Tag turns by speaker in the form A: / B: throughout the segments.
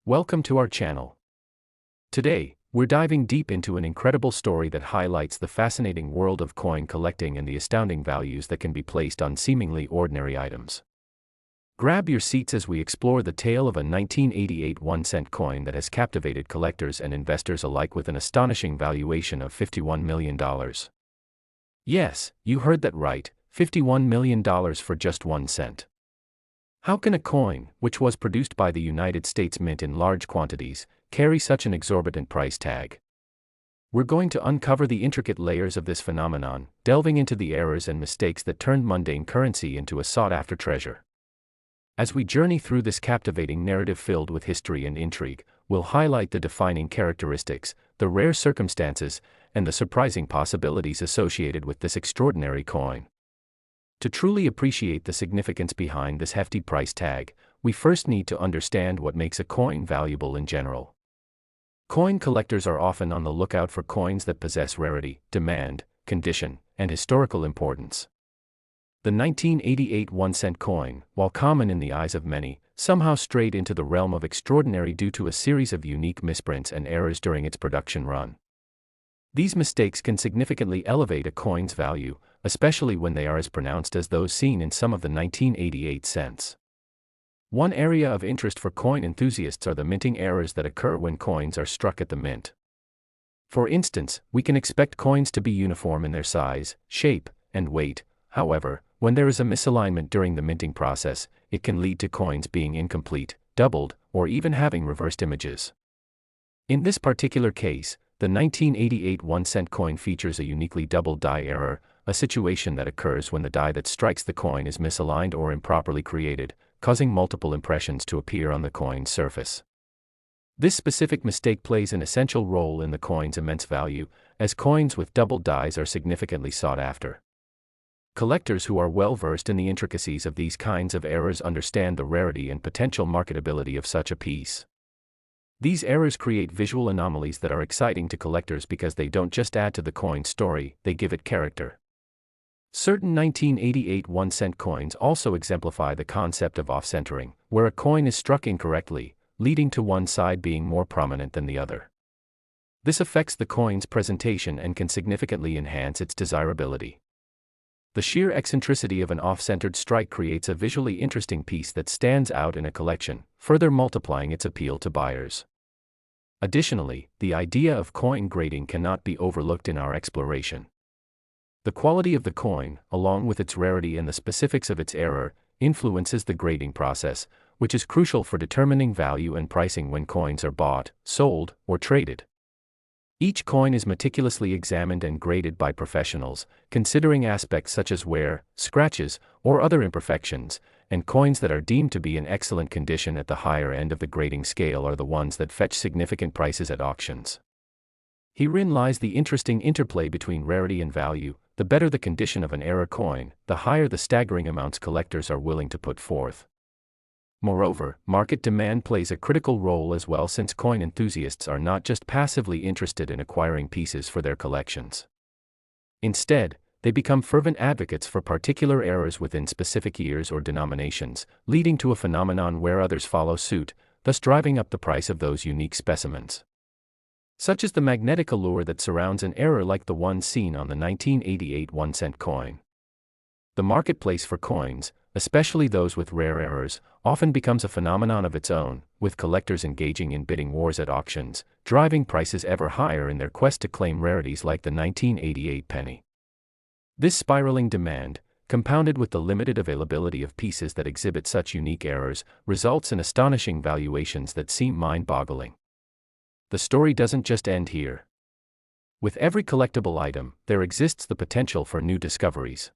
A: Welcome to our channel. Today, we're diving deep into an incredible story that highlights the fascinating world of coin collecting and the astounding values that can be placed on seemingly ordinary items. Grab your seats as we explore the tale of a 1988 1-cent coin that has captivated collectors and investors alike with an astonishing valuation of $51 million. Yes, you heard that right, $51 million for just 1 cent. How can a coin, which was produced by the United States Mint in large quantities, carry such an exorbitant price tag? We're going to uncover the intricate layers of this phenomenon, delving into the errors and mistakes that turned mundane currency into a sought-after treasure. As we journey through this captivating narrative filled with history and intrigue, we'll highlight the defining characteristics, the rare circumstances, and the surprising possibilities associated with this extraordinary coin. To truly appreciate the significance behind this hefty price tag, we first need to understand what makes a coin valuable in general. Coin collectors are often on the lookout for coins that possess rarity, demand, condition, and historical importance. The 1988 1-cent coin, while common in the eyes of many, somehow strayed into the realm of extraordinary due to a series of unique misprints and errors during its production run. These mistakes can significantly elevate a coin's value, especially when they are as pronounced as those seen in some of the 1988 cents. One area of interest for coin enthusiasts are the minting errors that occur when coins are struck at the mint. For instance, we can expect coins to be uniform in their size, shape, and weight. However, when there is a misalignment during the minting process, it can lead to coins being incomplete, doubled, or even having reversed images. In this particular case, the 1988 1-cent coin features a uniquely doubled die error, a situation that occurs when the die that strikes the coin is misaligned or improperly created, causing multiple impressions to appear on the coin's surface. This specific mistake plays an essential role in the coin's immense value, as coins with doubled dies are significantly sought after. Collectors who are well versed in the intricacies of these kinds of errors understand the rarity and potential marketability of such a piece. These errors create visual anomalies that are exciting to collectors because they don't just add to the coin's story, they give it character. Certain 1988 1-cent coins also exemplify the concept of off-centering, where a coin is struck incorrectly, leading to one side being more prominent than the other. This affects the coin's presentation and can significantly enhance its desirability. The sheer eccentricity of an off-centered strike creates a visually interesting piece that stands out in a collection, further multiplying its appeal to buyers. Additionally, the idea of coin grading cannot be overlooked in our exploration. The quality of the coin, along with its rarity and the specifics of its error, influences the grading process, which is crucial for determining value and pricing when coins are bought, sold, or traded. Each coin is meticulously examined and graded by professionals, considering aspects such as wear, scratches, or other imperfections, and coins that are deemed to be in excellent condition at the higher end of the grading scale are the ones that fetch significant prices at auctions. Herein lies the interesting interplay between rarity and value. The better the condition of an error coin, the higher the staggering amounts collectors are willing to put forth. Moreover, market demand plays a critical role as well, since coin enthusiasts are not just passively interested in acquiring pieces for their collections. Instead, they become fervent advocates for particular errors within specific years or denominations, leading to a phenomenon where others follow suit, thus driving up the price of those unique specimens. Such is the magnetic allure that surrounds an error like the one seen on the 1988 1-cent coin. The marketplace for coins, especially those with rare errors, often becomes a phenomenon of its own, with collectors engaging in bidding wars at auctions, driving prices ever higher in their quest to claim rarities like the 1988 penny. This spiraling demand, compounded with the limited availability of pieces that exhibit such unique errors, results in astonishing valuations that seem mind-boggling. The story doesn't just end here. With every collectible item, there exists the potential for new discoveries.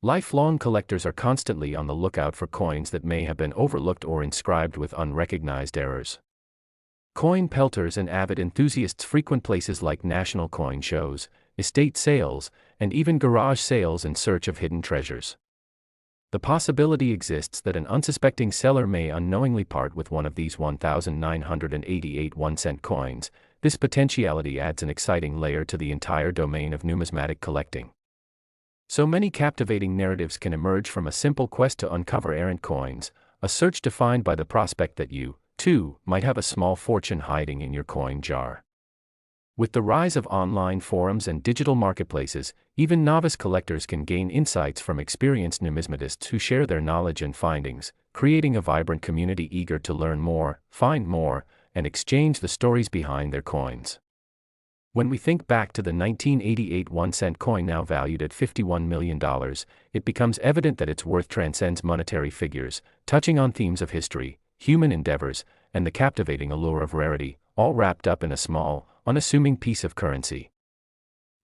A: Lifelong collectors are constantly on the lookout for coins that may have been overlooked or inscribed with unrecognized errors. Coin pelters and avid enthusiasts frequent places like national coin shows, estate sales, and even garage sales in search of hidden treasures. The possibility exists that an unsuspecting seller may unknowingly part with one of these 1,988 1-cent coins. This potentiality adds an exciting layer to the entire domain of numismatic collecting. So many captivating narratives can emerge from a simple quest to uncover errant coins, a search defined by the prospect that you, too, might have a small fortune hiding in your coin jar. With the rise of online forums and digital marketplaces, even novice collectors can gain insights from experienced numismatists who share their knowledge and findings, creating a vibrant community eager to learn more, find more, and exchange the stories behind their coins. When we think back to the 1988 1-cent coin now valued at $51 million, it becomes evident that its worth transcends monetary figures, touching on themes of history, human endeavors, and the captivating allure of rarity, all wrapped up in a small, unassuming piece of currency.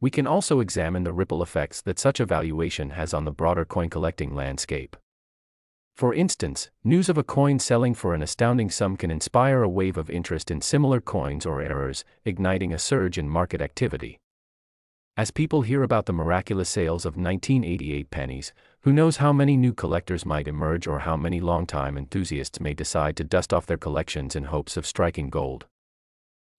A: We can also examine the ripple effects that such a valuation has on the broader coin collecting landscape. For instance, news of a coin selling for an astounding sum can inspire a wave of interest in similar coins or errors, igniting a surge in market activity. As people hear about the miraculous sales of 1988 pennies, who knows how many new collectors might emerge or how many longtime enthusiasts may decide to dust off their collections in hopes of striking gold.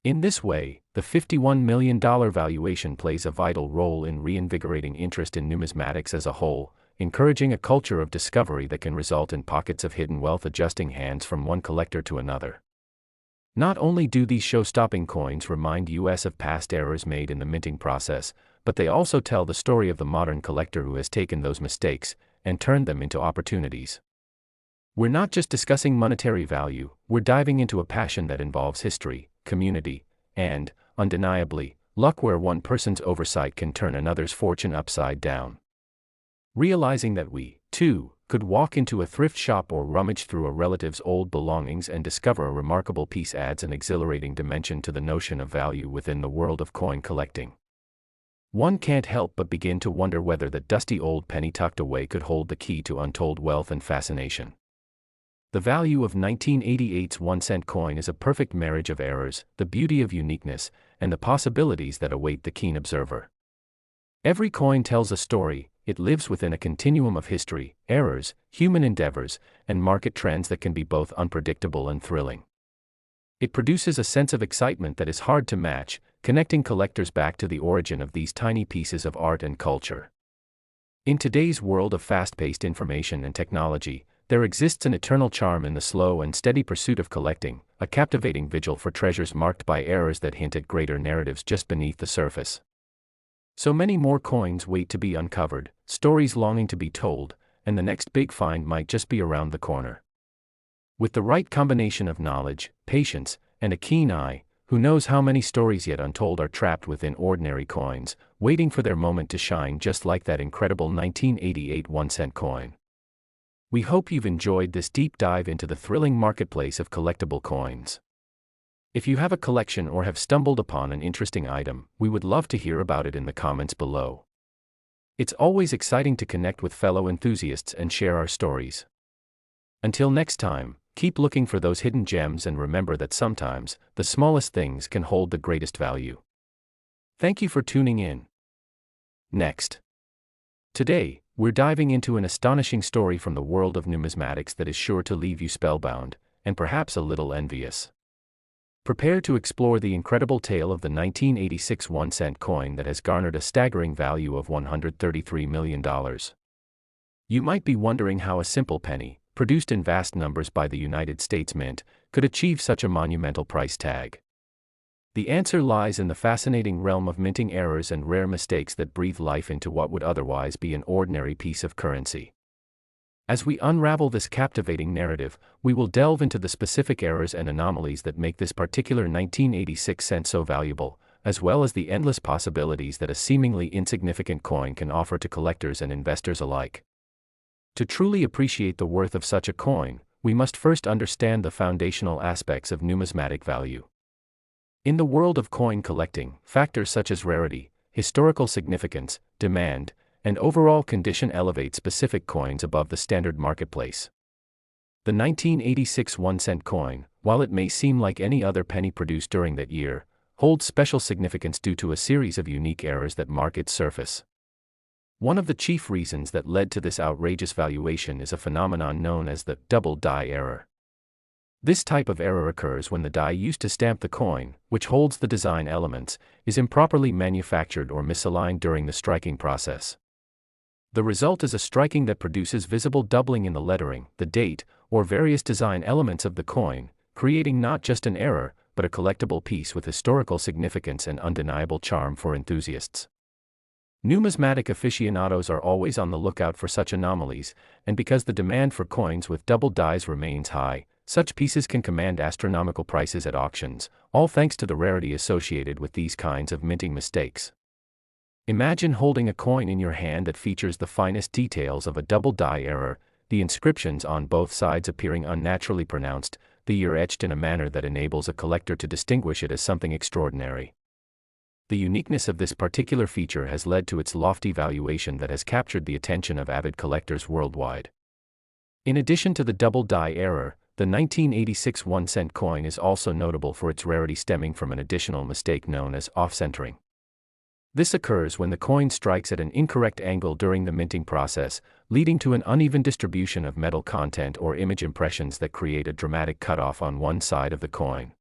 A: In this way, the $51 million valuation plays a vital role in reinvigorating interest in numismatics as a whole, encouraging a culture of discovery that can result in pockets of hidden wealth adjusting hands from one collector to another. Not only do these show-stopping coins remind us of past errors made in the minting process, but they also tell the story of the modern collector who has taken those mistakes and turned them into opportunities. We're not just discussing monetary value, we're diving into a passion that involves history, community, and, undeniably, luck, where one person's oversight can turn another's fortune upside down. Realizing that we, too, could walk into a thrift shop or rummage through a relative's old belongings and discover a remarkable piece adds an exhilarating dimension to the notion of value within the world of coin collecting. One can't help but begin to wonder whether that dusty old penny tucked away could hold the key to untold wealth and fascination. The value of 1988's 1-cent coin is a perfect marriage of errors, the beauty of uniqueness, and the possibilities that await the keen observer. Every coin tells a story. It lives within a continuum of history, errors, human endeavors, and market trends that can be both unpredictable and thrilling. It produces a sense of excitement that is hard to match, connecting collectors back to the origin of these tiny pieces of art and culture. In today's world of fast-paced information and technology, there exists an eternal charm in the slow and steady pursuit of collecting, a captivating vigil for treasures marked by errors that hint at greater narratives just beneath the surface. So many more coins wait to be uncovered, stories longing to be told, and the next big find might just be around the corner. With the right combination of knowledge, patience, and a keen eye, who knows how many stories yet untold are trapped within ordinary coins, waiting for their moment to shine, just like that incredible 1988 1-cent coin. We hope you've enjoyed this deep dive into the thrilling marketplace of collectible coins. If you have a collection or have stumbled upon an interesting item, we would love to hear about it in the comments below. It's always exciting to connect with fellow enthusiasts and share our stories. Until next time, keep looking for those hidden gems and remember that sometimes, the smallest things can hold the greatest value. Thank you for tuning in. Next. Today, we're diving into an astonishing story from the world of numismatics that is sure to leave you spellbound, and perhaps a little envious. Prepare to explore the incredible tale of the 1986 1-cent coin that has garnered a staggering value of $133 million. You might be wondering how a simple penny, produced in vast numbers by the United States Mint, could achieve such a monumental price tag. The answer lies in the fascinating realm of minting errors and rare mistakes that breathe life into what would otherwise be an ordinary piece of currency. As we unravel this captivating narrative, we will delve into the specific errors and anomalies that make this particular 1986 cent so valuable, as well as the endless possibilities that a seemingly insignificant coin can offer to collectors and investors alike. To truly appreciate the worth of such a coin, we must first understand the foundational aspects of numismatic value. In the world of coin collecting, factors such as rarity, historical significance, demand, and overall condition elevate specific coins above the standard marketplace. The 1986 1-cent coin, while it may seem like any other penny produced during that year, holds special significance due to a series of unique errors that mark its surface. One of the chief reasons that led to this outrageous valuation is a phenomenon known as the double die error. This type of error occurs when the die used to stamp the coin, which holds the design elements, is improperly manufactured or misaligned during the striking process. The result is a striking that produces visible doubling in the lettering, the date, or various design elements of the coin, creating not just an error, but a collectible piece with historical significance and undeniable charm for enthusiasts. Numismatic aficionados are always on the lookout for such anomalies, and because the demand for coins with double dies remains high, such pieces can command astronomical prices at auctions, all thanks to the rarity associated with these kinds of minting mistakes. Imagine holding a coin in your hand that features the finest details of a double die error, the inscriptions on both sides appearing unnaturally pronounced, the year etched in a manner that enables a collector to distinguish it as something extraordinary. The uniqueness of this particular feature has led to its lofty valuation that has captured the attention of avid collectors worldwide. In addition to the double die error, the 1986 1-cent coin is also notable for its rarity stemming from an additional mistake known as off-centering. This occurs when the coin strikes at an incorrect angle during the minting process, leading to an uneven distribution of metal content or image impressions that create a dramatic cutoff on one side of the coin.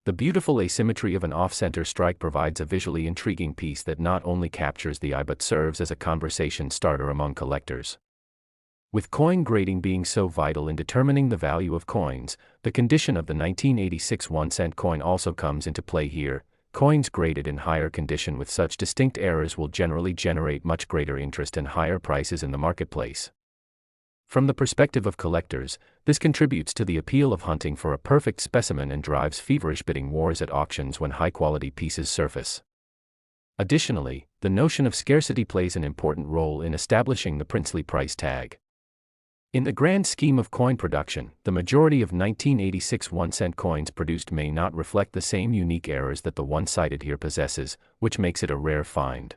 A: The beautiful asymmetry of an off-center strike provides a visually intriguing piece that not only captures the eye but serves as a conversation starter among collectors. With coin grading being so vital in determining the value of coins, the condition of the 1986 1-cent coin also comes into play here. Coins graded in higher condition with such distinct errors will generally generate much greater interest and higher prices in the marketplace. From the perspective of collectors, this contributes to the appeal of hunting for a perfect specimen and drives feverish bidding wars at auctions when high-quality pieces surface. Additionally, the notion of scarcity plays an important role in establishing the princely price tag. In the grand scheme of coin production, the majority of 1986 1-cent coins produced may not reflect the same unique errors that the one cited here possesses, which makes it a rare find.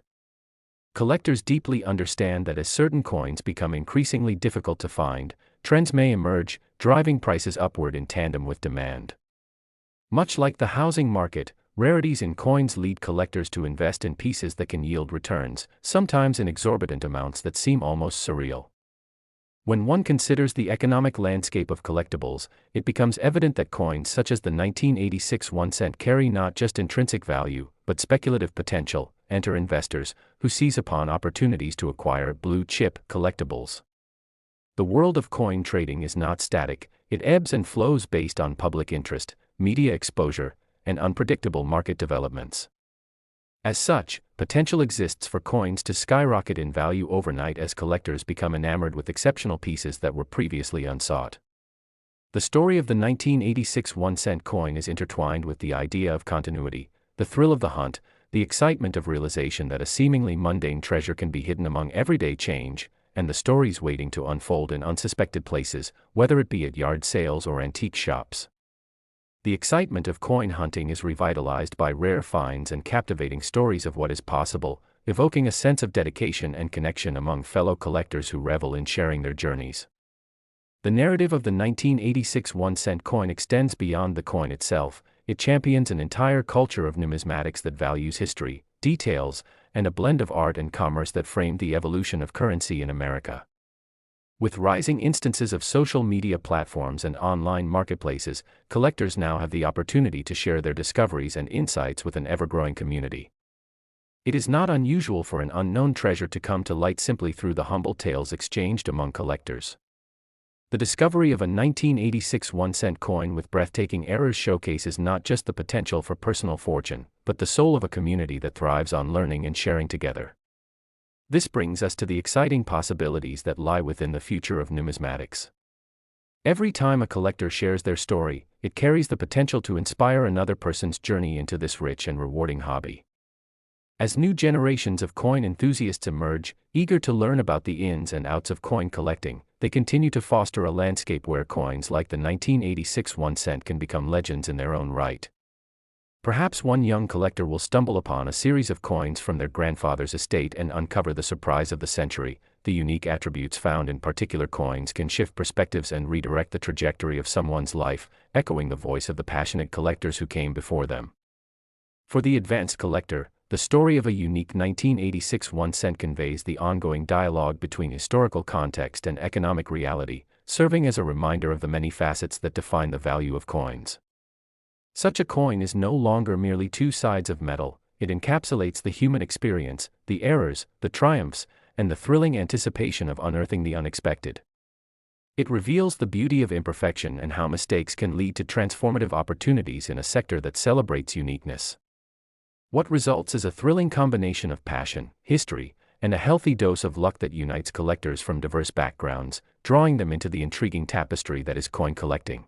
A: Collectors deeply understand that as certain coins become increasingly difficult to find, trends may emerge, driving prices upward in tandem with demand. Much like the housing market, rarities in coins lead collectors to invest in pieces that can yield returns, sometimes in exorbitant amounts that seem almost surreal. When one considers the economic landscape of collectibles, it becomes evident that coins such as the 1986 1-cent carry not just intrinsic value, but speculative potential. Enter investors, who seize upon opportunities to acquire blue-chip collectibles. The world of coin trading is not static, it ebbs and flows based on public interest, media exposure, and unpredictable market developments. As such, potential exists for coins to skyrocket in value overnight as collectors become enamored with exceptional pieces that were previously unsought. The story of the 1986 1-cent coin is intertwined with the idea of continuity, the thrill of the hunt, the excitement of realization that a seemingly mundane treasure can be hidden among everyday change, and the stories waiting to unfold in unsuspected places, whether it be at yard sales or antique shops. The excitement of coin hunting is revitalized by rare finds and captivating stories of what is possible, evoking a sense of dedication and connection among fellow collectors who revel in sharing their journeys. The narrative of the 1986 1-cent coin extends beyond the coin itself. It champions an entire culture of numismatics that values history, details, and a blend of art and commerce that framed the evolution of currency in America. With rising instances of social media platforms and online marketplaces, collectors now have the opportunity to share their discoveries and insights with an ever-growing community. It is not unusual for an unknown treasure to come to light simply through the humble tales exchanged among collectors. The discovery of a 1986 1-cent coin with breathtaking errors showcases not just the potential for personal fortune, but the soul of a community that thrives on learning and sharing together. This brings us to the exciting possibilities that lie within the future of numismatics. Every time a collector shares their story, it carries the potential to inspire another person's journey into this rich and rewarding hobby. As new generations of coin enthusiasts emerge, eager to learn about the ins and outs of coin collecting, they continue to foster a landscape where coins like the 1986 1-cent can become legends in their own right. Perhaps one young collector will stumble upon a series of coins from their grandfather's estate and uncover the surprise of the century. The unique attributes found in particular coins can shift perspectives and redirect the trajectory of someone's life, echoing the voice of the passionate collectors who came before them. For the advanced collector, the story of a unique 1986 1-cent conveys the ongoing dialogue between historical context and economic reality, serving as a reminder of the many facets that define the value of coins. Such a coin is no longer merely two sides of metal, it encapsulates the human experience, the errors, the triumphs, and the thrilling anticipation of unearthing the unexpected. It reveals the beauty of imperfection and how mistakes can lead to transformative opportunities in a sector that celebrates uniqueness. What results is a thrilling combination of passion, history, and a healthy dose of luck that unites collectors from diverse backgrounds, drawing them into the intriguing tapestry that is coin collecting.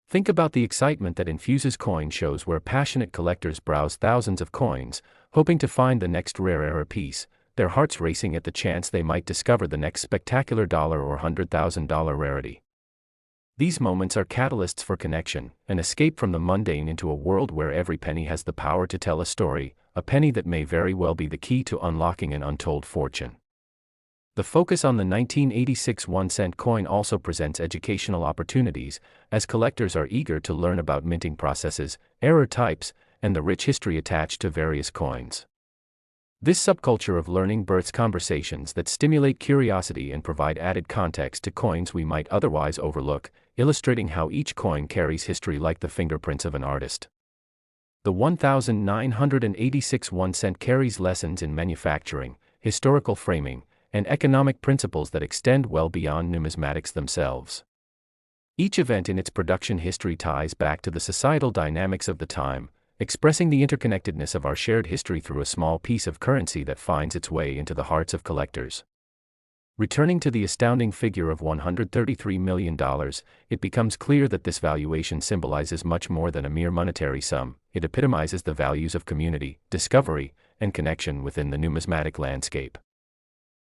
A: Think about the excitement that infuses coin shows where passionate collectors browse thousands of coins, hoping to find the next rare piece, their hearts racing at the chance they might discover the next spectacular dollar or $100,000 rarity. These moments are catalysts for connection, an escape from the mundane into a world where every penny has the power to tell a story, a penny that may very well be the key to unlocking an untold fortune. The focus on the 1986 1-cent coin also presents educational opportunities, as collectors are eager to learn about minting processes, error types, and the rich history attached to various coins. This subculture of learning births conversations that stimulate curiosity and provide added context to coins we might otherwise overlook, illustrating how each coin carries history like the fingerprints of an artist. The 1986 1-cent carries lessons in manufacturing, historical framing, and economic principles that extend well beyond numismatics themselves. Each event in its production history ties back to the societal dynamics of the time, expressing the interconnectedness of our shared history through a small piece of currency that finds its way into the hearts of collectors. Returning to the astounding figure of $133 million, it becomes clear that this valuation symbolizes much more than a mere monetary sum. It epitomizes the values of community, discovery, and connection within the numismatic landscape.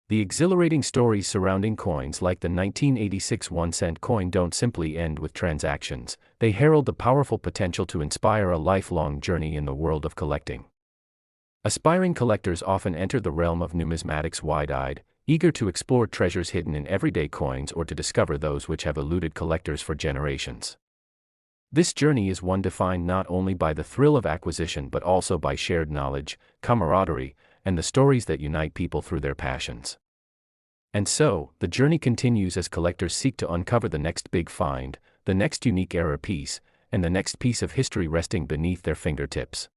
A: The exhilarating stories surrounding coins like the 1986 1-cent coin don't simply end with transactions, they herald the powerful potential to inspire a lifelong journey in the world of collecting. Aspiring collectors often enter the realm of numismatics wide-eyed, eager to explore treasures hidden in everyday coins or to discover those which have eluded collectors for generations. This journey is one defined not only by the thrill of acquisition but also by shared knowledge, camaraderie, and the stories that unite people through their passions. And so, the journey continues as collectors seek to uncover the next big find, the next unique error piece, and the next piece of history resting beneath their fingertips.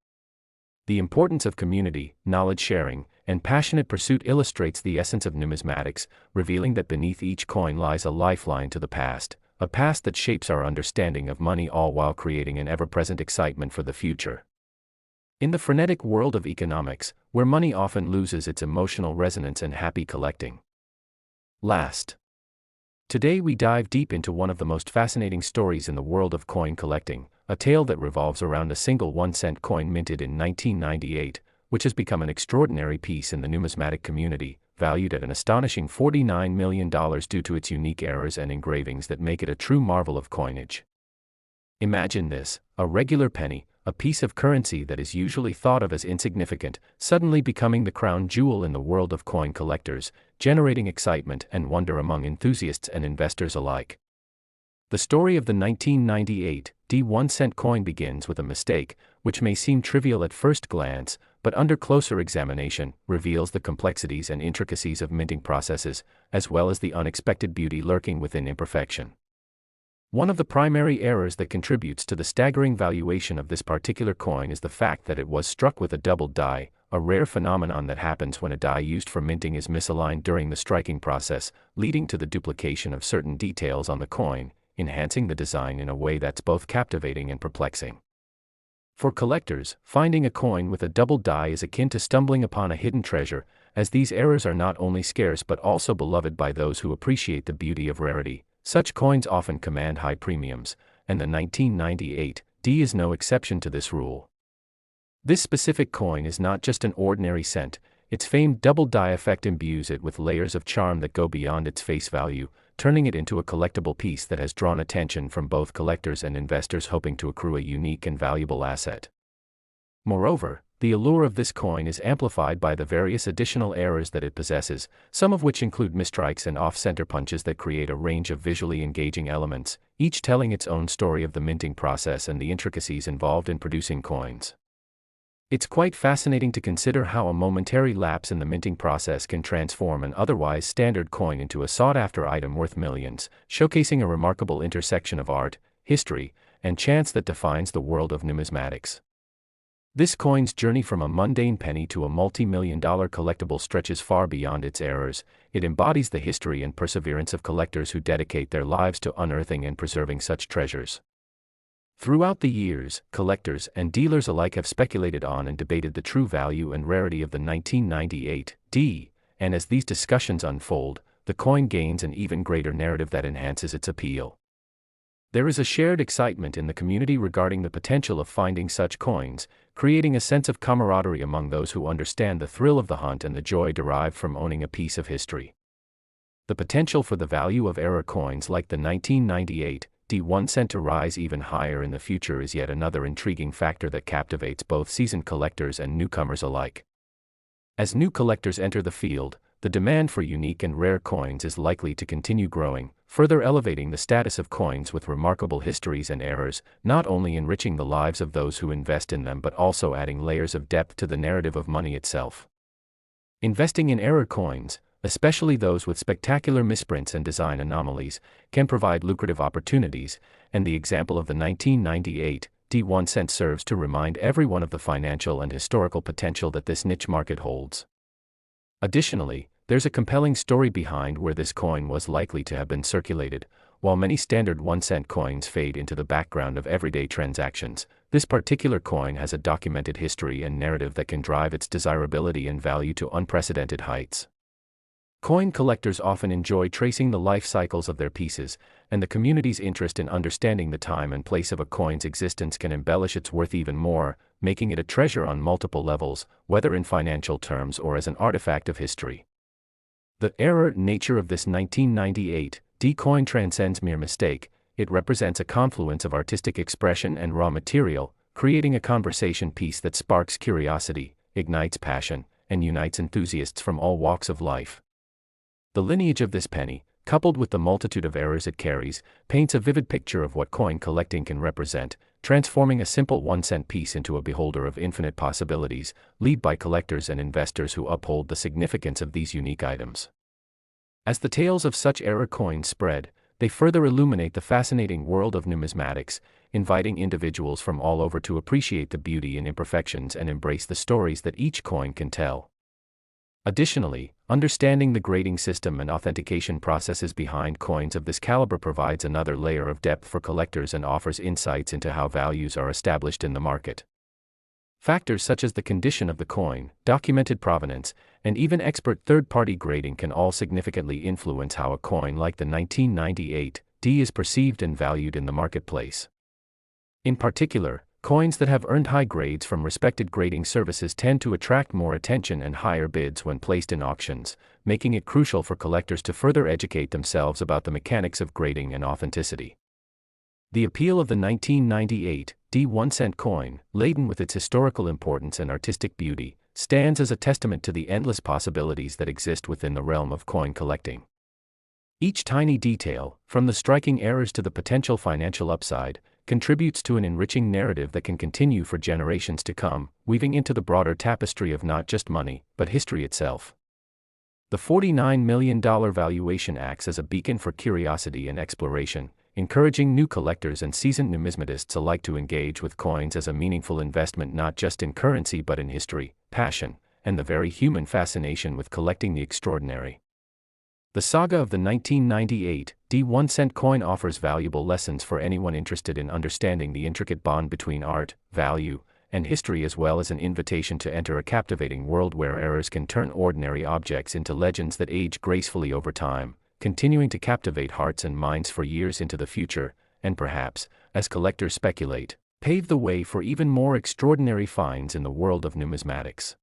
A: The importance of community, knowledge sharing, and passionate pursuit illustrates the essence of numismatics, revealing that beneath each coin lies a lifeline to the past, a past that shapes our understanding of money all while creating an ever-present excitement for the future. In the frenetic world of economics, where money often loses its emotional resonance and happy collecting. Last. Today we dive deep into one of the most fascinating stories in the world of coin collecting, a tale that revolves around a single 1-cent coin minted in 1998, which has become an extraordinary piece in the numismatic community, valued at an astonishing $49 million due to its unique errors and engravings that make it a true marvel of coinage. Imagine this, a regular penny, a piece of currency that is usually thought of as insignificant, suddenly becoming the crown jewel in the world of coin collectors, generating excitement and wonder among enthusiasts and investors alike. The story of the 1998 1-cent coin begins with a mistake, which may seem trivial at first glance, but under closer examination, reveals the complexities and intricacies of minting processes, as well as the unexpected beauty lurking within imperfection. One of the primary errors that contributes to the staggering valuation of this particular coin is the fact that it was struck with a doubled die, a rare phenomenon that happens when a die used for minting is misaligned during the striking process, leading to the duplication of certain details on the coin, enhancing the design in a way that's both captivating and perplexing. For collectors, finding a coin with a doubled die is akin to stumbling upon a hidden treasure, as these errors are not only scarce but also beloved by those who appreciate the beauty of rarity. Such coins often command high premiums, and the 1998 D is no exception to this rule. This specific coin is not just an ordinary cent, its famed double die effect imbues it with layers of charm that go beyond its face value, turning it into a collectible piece that has drawn attention from both collectors and investors hoping to accrue a unique and valuable asset. Moreover, the allure of this coin is amplified by the various additional errors that it possesses, some of which include mistrikes and off-center punches that create a range of visually engaging elements, each telling its own story of the minting process and the intricacies involved in producing coins. It's quite fascinating to consider how a momentary lapse in the minting process can transform an otherwise standard coin into a sought-after item worth millions, showcasing a remarkable intersection of art, history, and chance that defines the world of numismatics. This coin's journey from a mundane penny to a multi-million-dollar collectible stretches far beyond its errors. It embodies the history and perseverance of collectors who dedicate their lives to unearthing and preserving such treasures. Throughout the years, collectors and dealers alike have speculated on and debated the true value and rarity of the 1998 D, and as these discussions unfold, the coin gains an even greater narrative that enhances its appeal. There is a shared excitement in the community regarding the potential of finding such coins, creating a sense of camaraderie among those who understand the thrill of the hunt and the joy derived from owning a piece of history. The potential for the value of error coins like the 1998 D 1 cent to rise even higher in the future is yet another intriguing factor that captivates both seasoned collectors and newcomers alike. As new collectors enter the field, the demand for unique and rare coins is likely to continue growing, further elevating the status of coins with remarkable histories and errors, not only enriching the lives of those who invest in them but also adding layers of depth to the narrative of money itself. Investing in error coins, especially those with spectacular misprints and design anomalies, can provide lucrative opportunities, and the example of the 1998 D 1 cent serves to remind everyone of the financial and historical potential that this niche market holds. Additionally, there's a compelling story behind where this coin was likely to have been circulated. While many standard 1-cent coins fade into the background of everyday transactions, this particular coin has a documented history and narrative that can drive its desirability and value to unprecedented heights. Coin collectors often enjoy tracing the life cycles of their pieces, and the community's interest in understanding the time and place of a coin's existence can embellish its worth even more, making it a treasure on multiple levels, whether in financial terms or as an artifact of history. The error nature of this 1998 D coin transcends mere mistake. It represents a confluence of artistic expression and raw material, creating a conversation piece that sparks curiosity, ignites passion, and unites enthusiasts from all walks of life. The lineage of this penny, coupled with the multitude of errors it carries, paints a vivid picture of what coin collecting can represent, transforming a simple 1-cent piece into a beholder of infinite possibilities, led by collectors and investors who uphold the significance of these unique items. As the tales of such error coins spread, they further illuminate the fascinating world of numismatics, inviting individuals from all over to appreciate the beauty in imperfections and embrace the stories that each coin can tell. Additionally, understanding the grading system and authentication processes behind coins of this caliber provides another layer of depth for collectors and offers insights into how values are established in the market. Factors such as the condition of the coin, documented provenance, and even expert third-party grading can all significantly influence how a coin like the 1998 D is perceived and valued in the marketplace. In particular, coins that have earned high grades from respected grading services tend to attract more attention and higher bids when placed in auctions, making it crucial for collectors to further educate themselves about the mechanics of grading and authenticity. The appeal of the 1998 D 1-cent coin, laden with its historical importance and artistic beauty, stands as a testament to the endless possibilities that exist within the realm of coin collecting. Each tiny detail, from the striking errors to the potential financial upside, contributes to an enriching narrative that can continue for generations to come, weaving into the broader tapestry of not just money, but history itself. The $49 million valuation acts as a beacon for curiosity and exploration, encouraging new collectors and seasoned numismatists alike to engage with coins as a meaningful investment not just in currency but in history, passion, and the very human fascination with collecting the extraordinary. The saga of the 1998 D 1-cent coin offers valuable lessons for anyone interested in understanding the intricate bond between art, value, and history, as well as an invitation to enter a captivating world where errors can turn ordinary objects into legends that age gracefully over time, continuing to captivate hearts and minds for years into the future, and perhaps, as collectors speculate, pave the way for even more extraordinary finds in the world of numismatics.